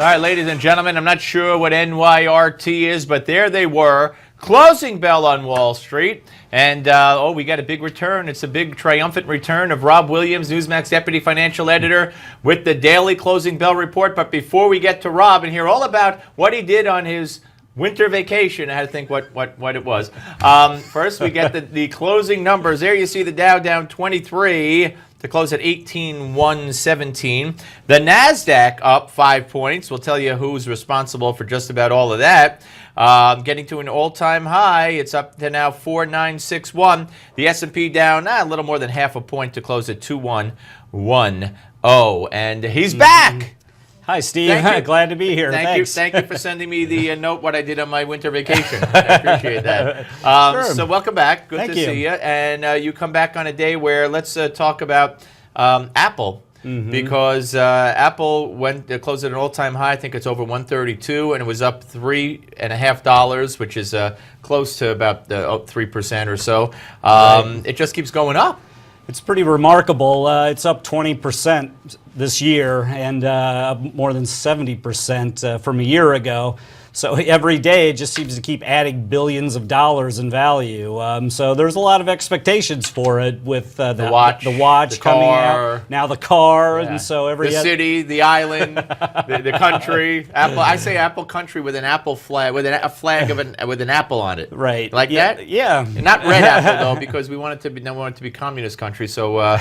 right, ladies and gentlemen, I'm not sure what NYRT is, but there they were. Closing bell on Wall Street. And, we got a big return. It's a big triumphant return of Rob Williams, Newsmax Deputy Financial Editor, with the daily closing bell report. But before we get to Rob and hear all about what he did on his winter vacation, I had to think what it was. First, we get the closing numbers. There you see the Dow down 23 to close at 18,117. The NASDAQ up 5 points. We'll tell you who's responsible for just about all of that. Getting to an all-time high. It's up to now 4,961. The S&P down a little more than half a point to close at 2,110. And he's back. Hi, Steve. Glad to be here. Thanks. Thank you for sending me the note what I did on my winter vacation. I appreciate that. Sure. So welcome back. Good to see you. And you come back on a day where let's talk about Apple. Because Apple closed at an all-time high. I think it's over 132, and it was up $3.50, which is close to about 3% or so. It just keeps going up. It's pretty remarkable. It's up 20% this year and up more than 70% from a year ago. So every day it just seems to keep adding billions of dollars in value. So there's a lot of expectations for it with the watch coming out. Now the car, and so the city, the island, the country. Apple. I say Apple country with an apple flag, with a flag with an apple on it. Right. Like that. Yeah. Not red apple though, because we want it to be. No, we want it to be communist country. So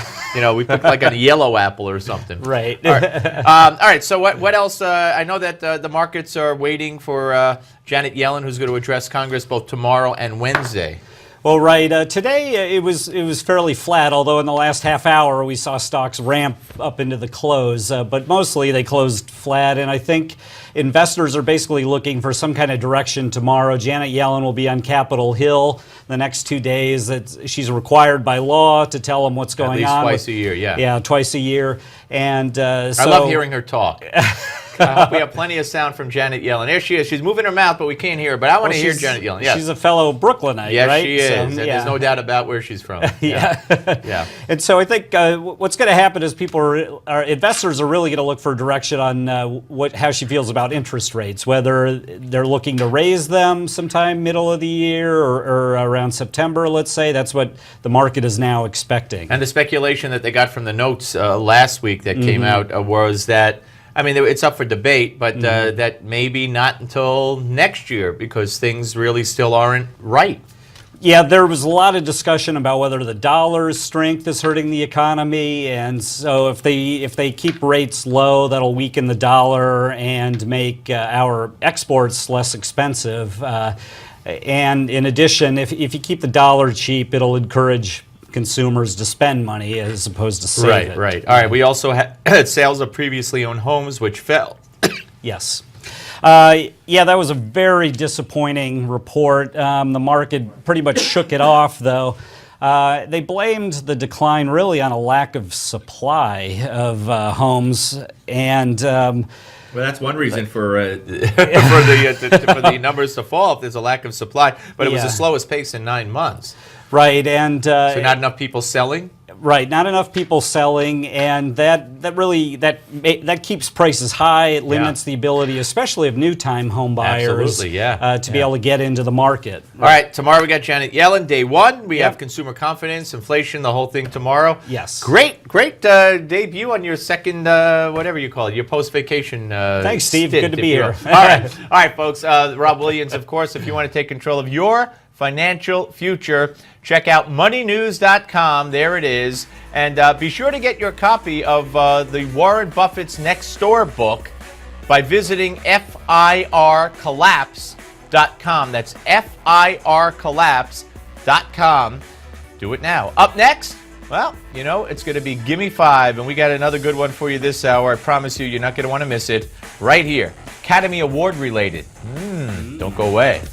we picked like a yellow apple or something. Right. All right. So what else? I know that the markets are waiting for Janet Yellen, who's going to address Congress both tomorrow and Wednesday. Well, right. Today it was fairly flat, although in the last half hour we saw stocks ramp up into the close. But mostly they closed flat, and I think investors are basically looking for some kind of direction tomorrow. Janet Yellen will be on Capitol Hill the next 2 days. She's required by law to tell them what's going on. At least twice a year, yeah. Yeah, twice a year. And I love hearing her talk. I hope we have plenty of sound from Janet Yellen. There she is. She's moving her mouth, but we can't hear her. But I want to hear Janet Yellen. Yes. She's a fellow Brooklynite, yes, right? Yes, she is. And there's no doubt about where she's from. Yeah. And so I think what's going to happen is investors are really going to look for direction on how she feels about interest rates, whether they're looking to raise them sometime middle of the year or around September, let's say. That's what the market is now expecting. And the speculation that they got from the notes last week that came out was that, I mean, it's up for debate, but that maybe not until next year because things really still aren't right. Yeah, there was a lot of discussion about whether the dollar's strength is hurting the economy, and so if they keep rates low, that'll weaken the dollar and make our exports less expensive. And in addition, if you keep the dollar cheap, it'll encourage consumers to spend money as opposed to save it. Right. All right. We also had sales of previously owned homes, which fell. Yes. That was a very disappointing report. The market pretty much shook it off, though. They blamed the decline really on a lack of supply of homes, and well, that's one reason for the numbers to fall if there's a lack of supply. But it was the slowest pace in 9 months. Right, and so not enough people selling. Right, not enough people selling, and that keeps prices high. It limits the ability, especially of new-time home buyers, to be able to get into the market. All right, tomorrow we got Janet Yellen. Day one, we have consumer confidence, inflation, the whole thing tomorrow. Yes. Great debut on your second, whatever you call it, your post-vacation. Thanks, Steve. Good to be here. All right, folks. Rob Williams, of course. If you want to take control of your financial future, check out moneynews.com. There it is. And be sure to get your copy of the Warren Buffett's Next Door book by visiting fircollapse.com. That's fircollapse.com. Do it now. Up next, well, it's going to be Gimme 5, and we got another good one for you this hour. I promise you, you're not going to want to miss it. Right here. Academy Award related. Don't go away.